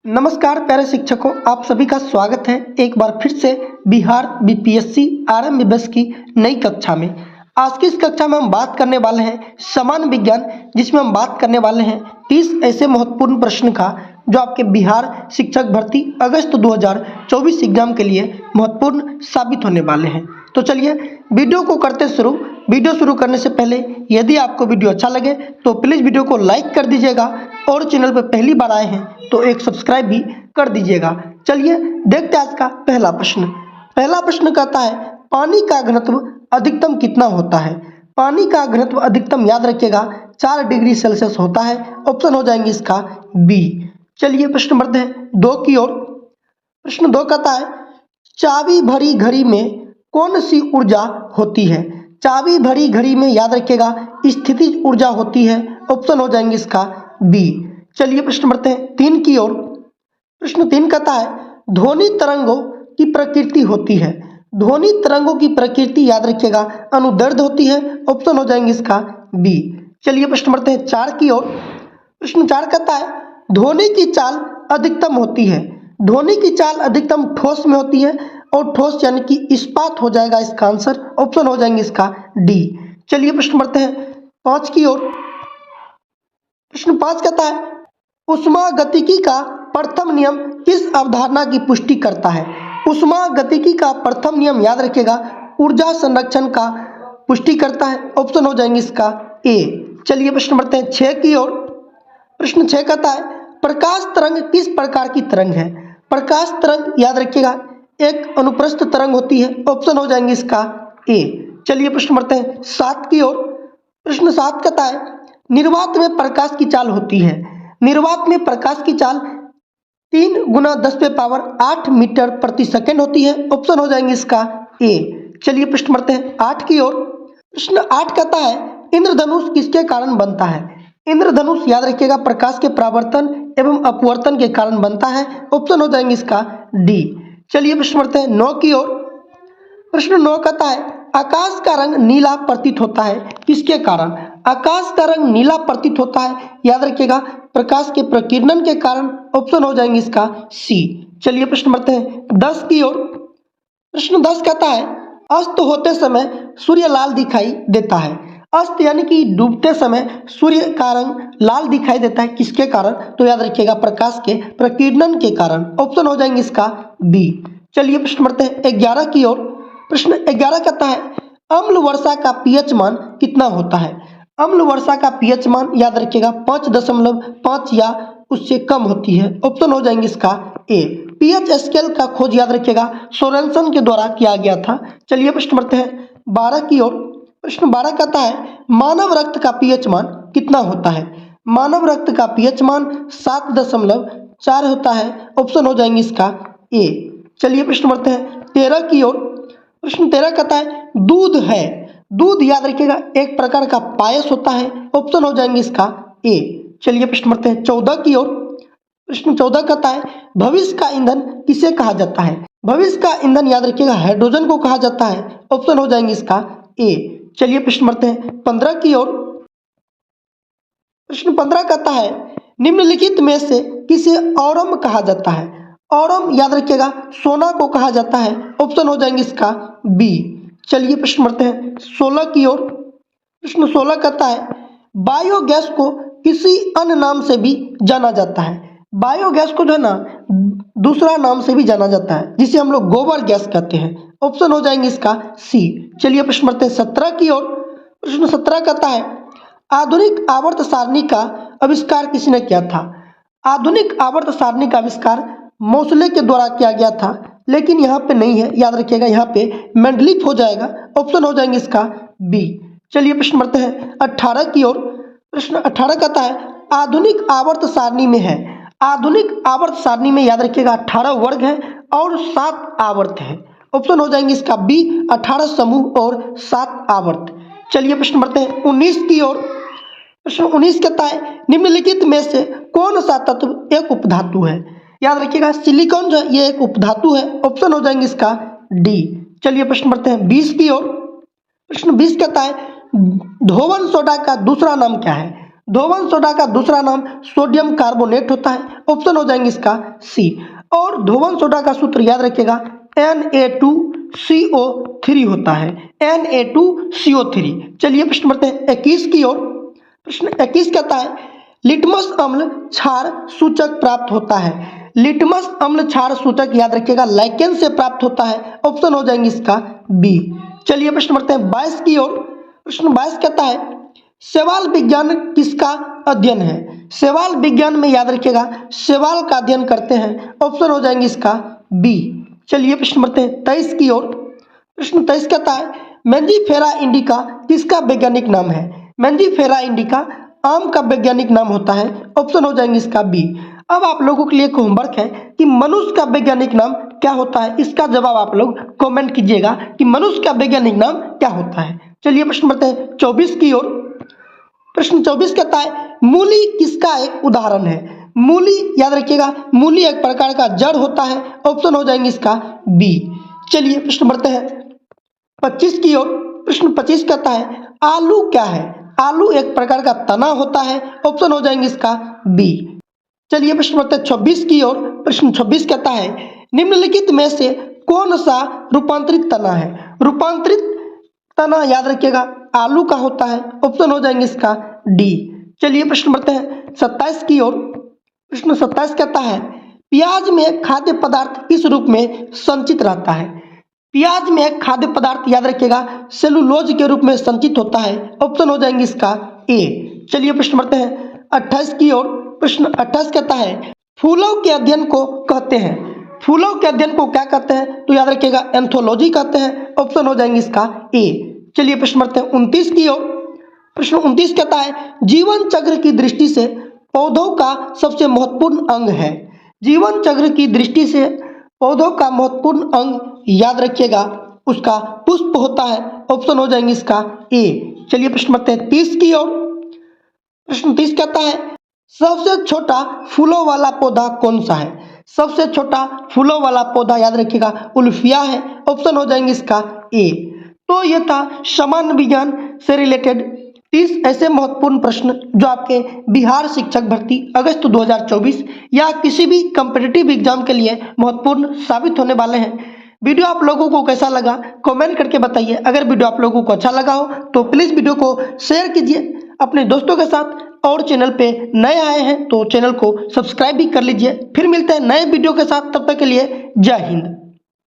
नमस्कार प्यारे शिक्षकों, आप सभी का स्वागत है एक बार फिर से बिहार बीपीएससी आरएमबीबीएस की नई कक्षा में। आज की इस कक्षा में हम बात करने वाले हैं सामान्य विज्ञान, जिसमें हम बात करने वाले हैं 30 ऐसे महत्वपूर्ण प्रश्न का जो आपके बिहार शिक्षक भर्ती अगस्त 2024 एग्जाम के लिए महत्वपूर्ण साबित होने वाले हैं। तो चलिए वीडियो को करते शुरू। वीडियो शुरू करने से पहले यदि आपको वीडियो अच्छा लगे तो प्लीज़ वीडियो को लाइक कर दीजिएगा और चैनल पर पहली बार आए हैं तो एक सब्सक्राइब भी कर दीजिएगा। चलिए देखते हैं आज का पहला प्रश्न। पहला प्रश्न कहता है पानी का घनत्व अधिकतम कितना होता है। पानी का घनत्व अधिकतम याद रखिएगा 4 डिग्री सेल्सियस होता है। ऑप्शन हो जाएंगे इसका बी। चलिए प्रश्न बढ़ते हैं 2 की ओर। प्रश्न 2 कहता है चाबी भरी घड़ी में कौन सी ऊर्जा होती है। चाबी भरी घड़ी में याद रखिएगा स्थितिज ऊर्जा होती है। ऑप्शन हो जाएंगे इसका बी। चलिए प्रश्न बढ़ते हैं 3 की ओर। प्रश्न 3 कहता है ध्वनि तरंगों की प्रकृति होती है। ध्वनि तरंगों की प्रकृति याद रखिएगा अनुदैर्ध्य होती है। ऑप्शन हो जाएंगे इसका बी। चलिए प्रश्न बढ़ते हैं 4 की ओर। प्रश्न 4 कहता है ध्वनि की चाल अधिकतम होती है। ध्वनि की चाल अधिकतम ठोस में होती है और ठोस यानी कि इस्पात हो जाएगा इसका आंसर। ऑप्शन हो जाएंगे इसका डी। चलिए प्रश्न बढ़ते हैं 5 की ओर। प्रश्न 5 कहता है ऊष्मागतिकी का प्रथम नियम किस अवधारणा की पुष्टि करता है। ऊष्मागतिकी का प्रथम नियम याद रखिएगा ऊर्जा संरक्षण का पुष्टि करता है। ऑप्शन हो जाएंगे इसका ए। चलिए प्रश्न बढ़ते हैं 6 की ओर। प्रश्न 6 कहता है प्रकाश तरंग किस प्रकार की तरंग है। प्रकाश तरंग याद रखिएगा एक अनुप्रस्थ तरंग होती है। ऑप्शन हो जाएंगे इसका ए। चलिए प्रश्न बढ़ते हैं 7 की ओर। प्रश्न 7 कहता है निर्वात में प्रकाश की चाल होती है। निर्वात में प्रकाश की चाल 3 × 10⁸ मीटर प्रति सेकंड होती है। ऑप्शन हो जाएंगे इसका ए। चलिए प्रश्न बढ़ते हैं 8 की ओर। प्रश्न 8 कहता है इंद्रधनुष किसके कारण बनता है। इंद्रधनुष याद रखिएगा प्रकाश के परावर्तन एवं अपवर्तन के कारण बनता है। ऑप्शन हो जाएंगे इसका डी। चलिए प्रश्न बढ़ते हैं 9 की ओर। प्रश्न 9 कहता है आकाश का रंग नीला प्रतीत होता है किसके कारण। आकाश का रंग नीला प्रतीत होता है याद रखिएगा प्रकाश के प्रकीर्णन के कारण। ऑप्शन हो जाएंगे इसका सी। चलिए प्रश्न बढ़ते हैं 10 की ओर। प्रश्न 10 कहता है अस्त होते समय सूर्य लाल दिखाई देता है। अस्त यानी कि डूबते समय सूर्य का रंग लाल दिखाई देता है किसके कारण, तो याद रखिएगा प्रकाश के प्रकीर्णन के कारण। ऑप्शन हो जाएंगे इसका बी। चलिए प्रश्न बढ़ते हैं 11 की ओर। प्रश्न 11 कहता है अम्ल वर्षा का पीएच मान कितना होता है। अम्ल वर्षा का पीएच मान याद रखिएगा 5.5 या उससे कम होती है। ऑप्शन हो जाएंगे इसका ए। पीएच स्केल का खोज याद रखिएगा सोरेनसन के द्वारा किया गया था। चलिए प्रश्न बढ़ते हैं 12 की ओर। प्रश्न 12 कहता है मानव रक्त का पीएच मान कितना होता है। मानव रक्त का पीएच मान 7.4 होता है। ऑप्शन हो जाएंगे इसका ए। चलिए प्रश्न बढ़ते हैं 13 की ओर। प्रश्न 13 कहता है दूध है। दूध याद रखिएगा एक प्रकार का पायस होता है। ऑप्शन हो जाएंगे इसका ए। चलिए प्रश्न बढ़ते हैं 14 की ओर। प्रश्न 14 कहता है भविष्य का ईंधन किसे कहा जाता है। भविष्य का ईंधन याद रखिएगा हाइड्रोजन को कहा जाता है। ऑप्शन हो जाएंगे इसका ए। चलिए प्रश्न बढ़ते हैं 15 की ओर। प्रश्न 15 कहता है निम्नलिखित में से किसे औरम कहा जाता है। औरम याद रखिएगा सोना को कहा जाता है। ऑप्शन हो जाएंगे इसका बी। चलिए प्रश्न बढ़ते हैं 16 की ओर। प्रश्न 16 कहता है बायोगैस को किसी अन्य नाम से भी जाना जाता है। बायोगैस को जो है ना दूसरा नाम से भी जाना जाता है जिसे हम लोग गोबर गैस कहते हैं। ऑप्शन हो जाएंगे इसका सी। चलिए प्रश्न बढ़ते हैं 17 की ओर। प्रश्न 17 कहता है आधुनिक आवर्त सारणी का आविष्कार किसने किया था। आधुनिक आवर्त सारणी का आविष्कार मोसले के द्वारा किया गया था, लेकिन यहाँ पे नहीं है, याद रखिएगा यहाँ पे मेंडलीफ हो जाएगा। ऑप्शन हो जाएंगे इसका बी। चलिए प्रश्न बढ़ते हैं 18 की ओर। प्रश्न 18 कहता है आधुनिक आवर्त सारणी में है। आधुनिक आवर्त सारणी में याद रखिएगा 18 वर्ग है और 7 आवर्त है। ऑप्शन हो जाएंगे इसका बी 18 समूह और 7 आवर्त। चलिए प्रश्न बढ़ते हैं 19 की ओर। प्रश्न 19 कहता है निम्नलिखित में से कौन सा तत्व एक उपधातु है। याद रखिएगा सिलिकॉन जो है ये एक उपधातु है। ऑप्शन हो जाएंगे इसका डी। चलिए प्रश्न बढ़ते हैं 20 की ओर। प्रश्न 20 कहता है धोवन सोडा का दूसरा नाम क्या है। धोवन सोडा का दूसरा नाम सोडियम कार्बोनेट होता है, ऑप्शन हो जाएंगे इसका सी। और धोवन सोडा का सूत्र याद रखिएगा Na2CO3 होता है, Na2CO3। चलिए प्रश्न बढ़ते हैं 21 की ओर। प्रश्न 21 कहता है लिटमस अम्ल क्षार सूचक प्राप्त होता है। लिटमस अम्ल क्षार सूचक याद रखिएगा लाइकेन से प्राप्त होता है, ऑप्शन हो जाएंगे इसका बी। चलिए प्रश्न बढ़ते हैं 22 की ओर। प्रश्न 22 कहता है शैवाल विज्ञान किसका अध्ययन है। शैवाल विज्ञान में याद रखिएगा शैवाल का अध्ययन करते हैं, ऑप्शन हो जाएंगे इसका बी। चलिए प्रश्न बढ़ते हैं 23 की ओर। प्रश्न 23 कहता है मैंजीफेरा इंडिका किसका वैज्ञानिक नाम है। मैंजीफेरा इंडिका आम का वैज्ञानिक नाम होता है, ऑप्शन हो जाएंगे इसका बी। अब आप लोगों के लिए एक होमवर्क है कि मनुष्य का वैज्ञानिक नाम क्या होता है। इसका जवाब आप लोग कमेंट कीजिएगा कि मनुष्य का वैज्ञानिक नाम क्या होता है। चलिए प्रश्न बढ़ते हैं 24 की ओर। प्रश्न 24 कहता है मूली किसका एक उदाहरण है। मूली याद रखिएगा मूली एक प्रकार का जड़ होता है, ऑप्शन हो जाएंगे इसका बी। चलिए प्रश्न बढ़ते हैं 25 की ओर। प्रश्न 25 कहता है आलू क्या है। आलू एक प्रकार का तना होता है, ऑप्शन हो जाएंगे इसका बी। चलिए प्रश्न बढ़ते हैं 26 की ओर। प्रश्न 26 कहता है निम्नलिखित में से कौन सा रूपांतरित तना है। रूपांतरित तना याद रखिएगा आलू का होता है, ऑप्शन हो जाएंगे इसका डी। चलिए प्रश्न बढ़ते हैं 27 की ओर। प्रश्न 27 कहता है प्याज में खाद्य पदार्थ किस रूप में संचित रहता है। प्याज में खाद्य पदार्थ याद रखिएगा सेलुलोज के रूप में संचित होता है, ऑप्शन हो जाएंगे इसका ए। चलिए प्रश्न बढ़ते हैं 28 की ओर। प्रश्न 28 कहता है फूलों के अध्ययन को कहते हैं। फूलों के अध्ययन को क्या कहते हैं, तो याद रखिएगा एंथोलॉजी कहते हैं, ऑप्शन हो जाएंगे इसका ए। चलिए प्रश्न बढ़ते हैं 29 की ओर। प्रश्न 29 कहता है जीवन चक्र की दृष्टि से पौधों का सबसे महत्वपूर्ण अंग है। जीवन चक्र की दृष्टि से पौधों का महत्वपूर्ण अंग याद रखिएगा उसका पुष्प होता है, ऑप्शन हो जाएंगे इसका ए। चलिए प्रश्न बढ़ते हैं 30 की ओर। प्रश्न 30 कहता है सबसे छोटा फूलों वाला पौधा कौन सा है। सबसे छोटा फूलों वाला पौधा याद रखिएगा उल्फिया है, ऑप्शन हो जाएंगे इसका ए। तो ये था सामान्य विज्ञान से रिलेटेड 30 ऐसे महत्वपूर्ण प्रश्न जो आपके बिहार शिक्षक भर्ती अगस्त 2024 या किसी भी कॉम्पिटिटिव एग्जाम के लिए महत्वपूर्ण साबित होने वाले हैं। वीडियो आप लोगों को कैसा लगा कमेंट करके बताइए। अगर वीडियो आप लोगों को अच्छा लगा हो तो प्लीज़ वीडियो को शेयर कीजिए अपने दोस्तों के साथ, और चैनल पे नए आए हैं तो चैनल को सब्सक्राइब भी कर लीजिए। फिर मिलते हैं नए वीडियो के साथ, तब तक के लिए जय हिंद।